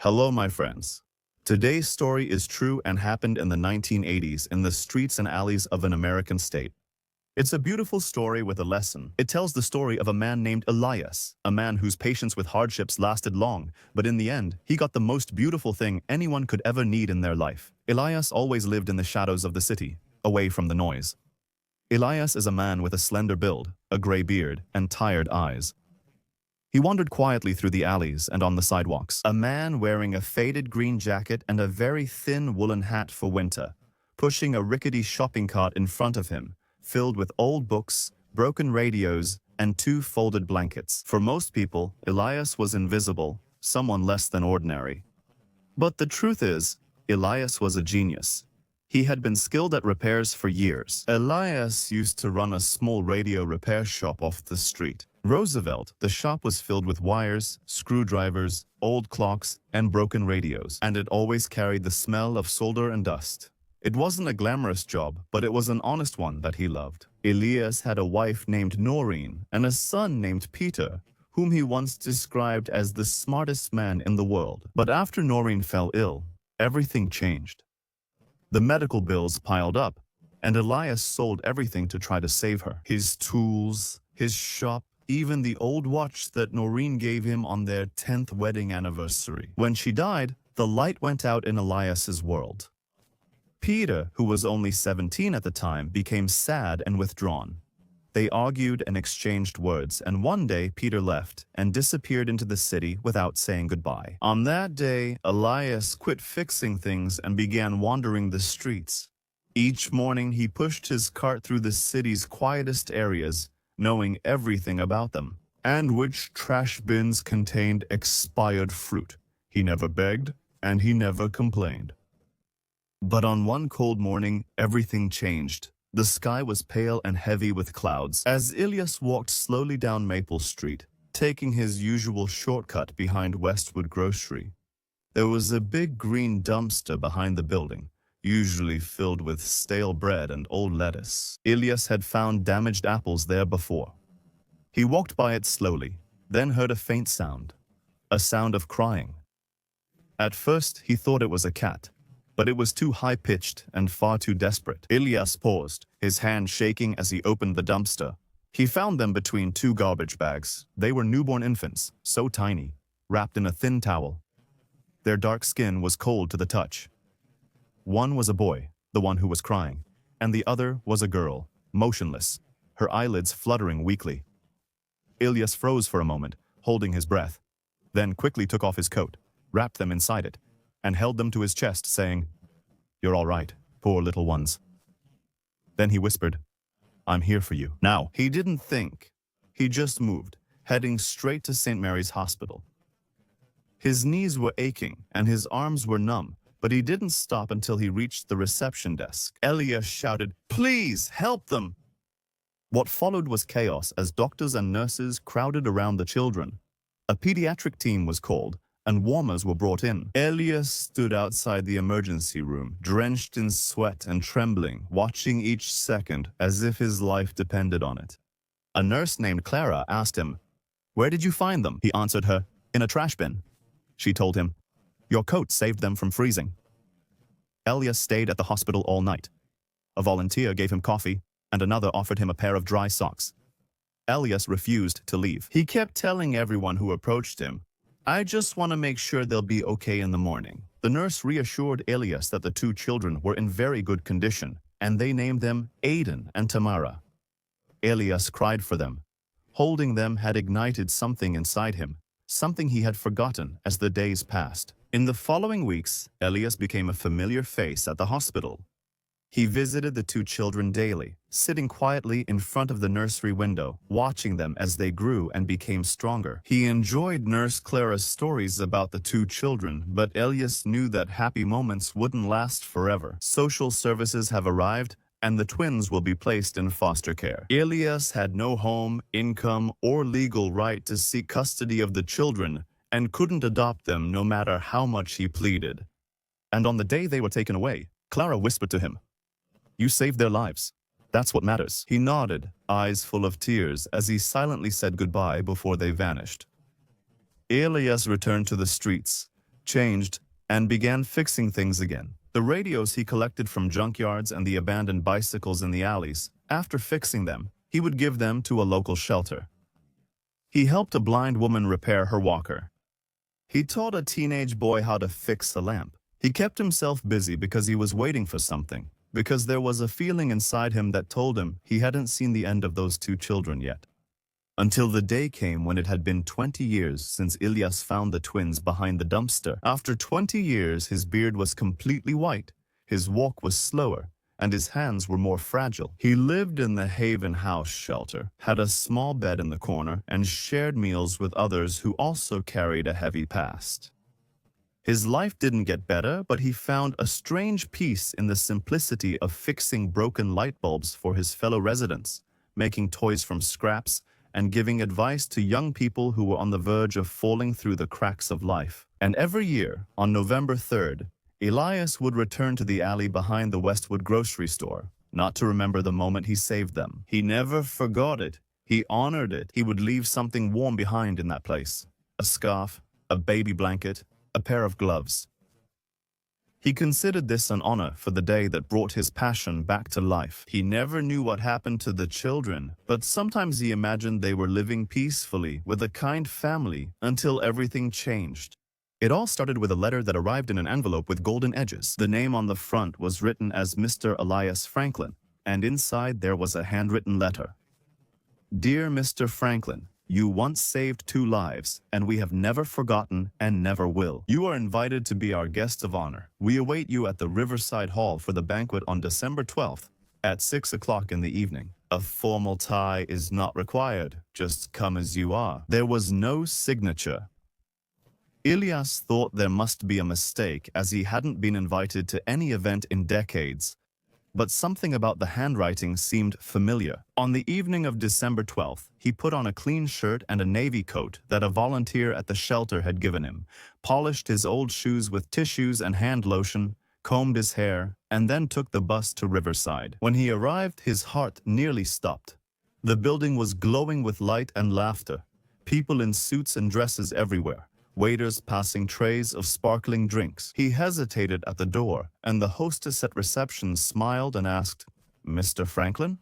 Hello, my friends. Today's story is true and happened in the 1980s in the streets and alleys of an American state. It's a beautiful story with a lesson. It tells the story of a man named Elias, a man whose patience with hardships lasted long, but in the end, he got the most beautiful thing anyone could ever need in their life. Elias always lived in the shadows of the city, away from the noise. Elias is a man with a slender build, a gray beard, and tired eyes. He wandered quietly through the alleys and on the sidewalks, a man wearing a faded green jacket and a very thin woolen hat for winter, pushing a rickety shopping cart in front of him, filled with old books, broken radios, and two folded blankets. For most people, Elias was invisible, someone less than ordinary. But the truth is, Elias was a genius. He had been skilled at repairs for years. Elias used to run a small radio repair shop off the street. Roosevelt, the shop was filled with wires, screwdrivers, old clocks, and broken radios, and it always carried the smell of solder and dust. It wasn't a glamorous job, but it was an honest one that he loved. Elias had a wife named Noreen and a son named Peter, whom he once described as the smartest man in the world. But after Noreen fell ill, everything changed. The medical bills piled up, and Elias sold everything to try to save her. His tools, his shop, even the old watch that Noreen gave him on their 10th wedding anniversary. When she died, the light went out in Elias's world. Peter, who was only 17 at the time, became sad and withdrawn. They argued and exchanged words, and one day Peter left and disappeared into the city without saying goodbye. On that day, Elias quit fixing things and began wandering the streets. Each morning he pushed his cart through the city's quietest areas, knowing everything about them, and which trash bins contained expired fruit. He never begged, and he never complained. But on one cold morning, everything changed. The sky was pale and heavy with clouds. As Elias walked slowly down Maple Street, taking his usual shortcut behind Westwood Grocery, there was a big green dumpster behind the building, usually filled with stale bread and old lettuce. Elias had found damaged apples there before. He walked by it slowly, then heard a faint sound, a sound of crying. At first, he thought it was a cat, but it was too high-pitched and far too desperate. Elias paused, his hand shaking as he opened the dumpster. He found them between two garbage bags. They were newborn infants, so tiny, wrapped in a thin towel. Their dark skin was cold to the touch. One was a boy, the one who was crying, and the other was a girl, motionless, her eyelids fluttering weakly. Elias froze for a moment, holding his breath, then quickly took off his coat, wrapped them inside it, and held them to his chest, saying, "You're all right, poor little ones." Then he whispered, "I'm here for you." Now, he didn't think. He just moved, heading straight to St. Mary's Hospital. His knees were aching, and his arms were numb, but he didn't stop until he reached the reception desk. Elias shouted, "Please, help them!" What followed was chaos as doctors and nurses crowded around the children. A pediatric team was called, and warmers were brought in. Elias stood outside the emergency room, drenched in sweat and trembling, watching each second as if his life depended on it. A nurse named Clara asked him, "Where did you find them?" He answered her, "In a trash bin." She told him, "Your coat saved them from freezing." Elias stayed at the hospital all night. A volunteer gave him coffee, and another offered him a pair of dry socks. Elias refused to leave. He kept telling everyone who approached him, "I just want to make sure they'll be okay in the morning." The nurse reassured Elias that the two children were in very good condition, and they named them Aiden and Tamara. Elias cried for them. Holding them had ignited something inside him, something he had forgotten as the days passed. In the following weeks, Elias became a familiar face at the hospital. He visited the two children daily, sitting quietly in front of the nursery window, watching them as they grew and became stronger. He enjoyed Nurse Clara's stories about the two children, but Elias knew that happy moments wouldn't last forever. Social services have arrived, and the twins will be placed in foster care. Elias had no home, income, or legal right to seek custody of the children, and couldn't adopt them no matter how much he pleaded. And on the day they were taken away, Clara whispered to him, "You saved their lives. That's what matters." He nodded, eyes full of tears, as he silently said goodbye before they vanished. Elias returned to the streets, changed, and began fixing things again. The radios he collected from junkyards and the abandoned bicycles in the alleys, after fixing them, he would give them to a local shelter. He helped a blind woman repair her walker. He taught a teenage boy how to fix a lamp. He kept himself busy because he was waiting for something, because there was a feeling inside him that told him he hadn't seen the end of those two children yet. Until the day came when it had been 20 years since Elias found the twins behind the dumpster. After 20 years, his beard was completely white, his walk was slower, and his hands were more fragile. He lived in the Haven House shelter, had a small bed in the corner, and shared meals with others who also carried a heavy past. His life didn't get better, but he found a strange peace in the simplicity of fixing broken light bulbs for his fellow residents, making toys from scraps, and giving advice to young people who were on the verge of falling through the cracks of life. And every year, on November 3rd, Elias would return to the alley behind the Westwood grocery store, not to remember the moment he saved them. He never forgot it. He honored it. He would leave something warm behind in that place. A scarf, a baby blanket, a pair of gloves. He considered this an honor for the day that brought his passion back to life. He never knew what happened to the children, but sometimes he imagined they were living peacefully with a kind family until everything changed. It all started with a letter that arrived in an envelope with golden edges. The name on the front was written as Mr. Elias Franklin, and inside there was a handwritten letter. Dear Mr. Franklin, you once saved 2 lives, and we have never forgotten and never will. You are invited to be our guest of honor. We await you at the Riverside Hall for the banquet on December 12th at 6 o'clock in the evening. A formal tie is not required. Just come as you are. There was no signature. Elias thought there must be a mistake as he hadn't been invited to any event in decades. But something about the handwriting seemed familiar. On the evening of December 12th, he put on a clean shirt and a navy coat that a volunteer at the shelter had given him, polished his old shoes with tissues and hand lotion, combed his hair, and then took the bus to Riverside. When he arrived, his heart nearly stopped. The building was glowing with light and laughter, people in suits and dresses everywhere. Waiters passing trays of sparkling drinks. He hesitated at the door, and the hostess at reception smiled and asked, Mr. Franklin?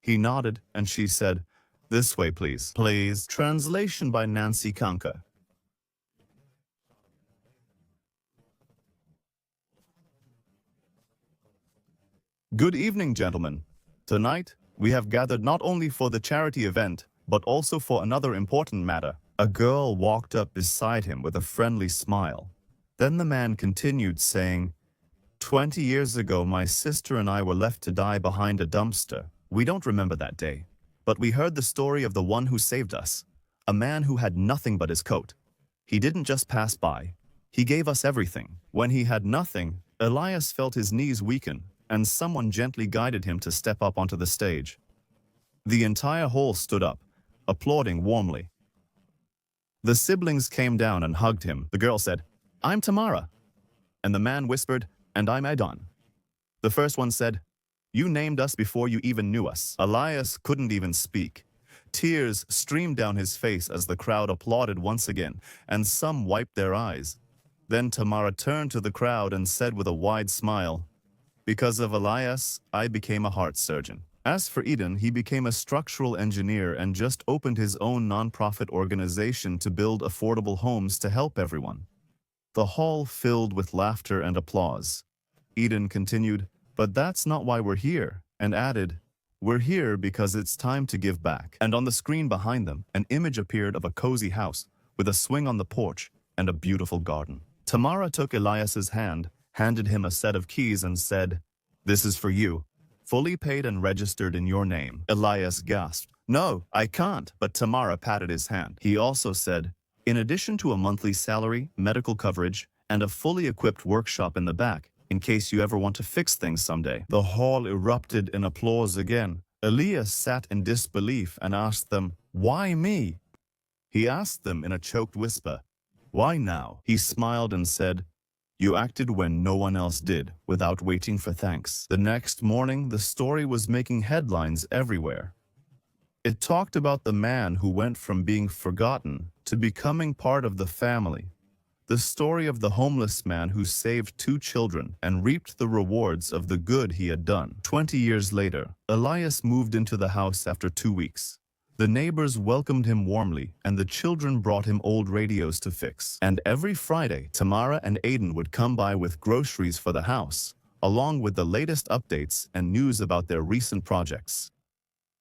He nodded, and she said, This way, please. Please. Translation by Nancy Kanka. Good evening, gentlemen. Tonight, we have gathered not only for the charity event, but also for another important matter. A girl walked up beside him with a friendly smile. Then the man continued, saying, 20 years ago, my sister and I were left to die behind a dumpster. We don't remember that day, but we heard the story of the one who saved us, a man who had nothing but his coat. He didn't just pass by. He gave us everything. When he had nothing, Elias felt his knees weaken, and someone gently guided him to step up onto the stage. The entire hall stood up, applauding warmly. The siblings came down and hugged him. The girl said, I'm Tamara. And the man whispered, and I'm Adon. The first one said, You named us before you even knew us. Elias couldn't even speak. Tears streamed down his face as the crowd applauded once again, and some wiped their eyes. Then Tamara turned to the crowd and said with a wide smile, Because of Elias, I became a heart surgeon. As for Eden, he became a structural engineer and just opened his own nonprofit organization to build affordable homes to help everyone. The hall filled with laughter and applause. Eden continued, But that's not why we're here, and added, We're here because it's time to give back. And on the screen behind them, an image appeared of a cozy house with a swing on the porch and a beautiful garden. Tamara took Elias's hand, handed him a set of keys and said, This is for you. Fully paid and registered in your name. Elias gasped. No, I can't, but Tamara patted his hand. He also said, in addition to a monthly salary, medical coverage, and a fully equipped workshop in the back, in case you ever want to fix things someday. The hall erupted in applause again. Elias sat in disbelief and asked them, Why me? He asked them in a choked whisper, Why now? He smiled and said, You acted when no one else did, without waiting for thanks. The next morning, the story was making headlines everywhere. It talked about the man who went from being forgotten to becoming part of the family. the story of the homeless man who saved 2 children and reaped the rewards of the good he had done. 20 years later, Elias moved into the house after 2 weeks. The neighbors welcomed him warmly, and the children brought him old radios to fix. And every Friday, Tamara and Aiden would come by with groceries for the house, along with the latest updates and news about their recent projects.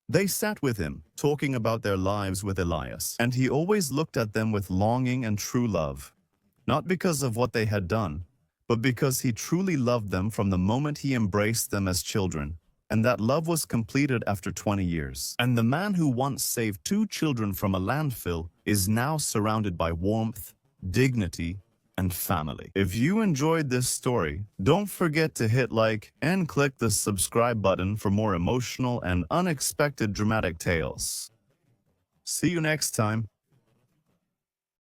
They sat with him, talking about their lives with Elias, and he always looked at them with longing and true love. Not because of what they had done, but because he truly loved them from the moment he embraced them as children. And that love was completed after 20 years. And the man who once saved 2 children from a landfill is now surrounded by warmth, dignity, and family. If you enjoyed this story, don't forget to hit like and click the subscribe button for more emotional and unexpected dramatic tales. See you next time.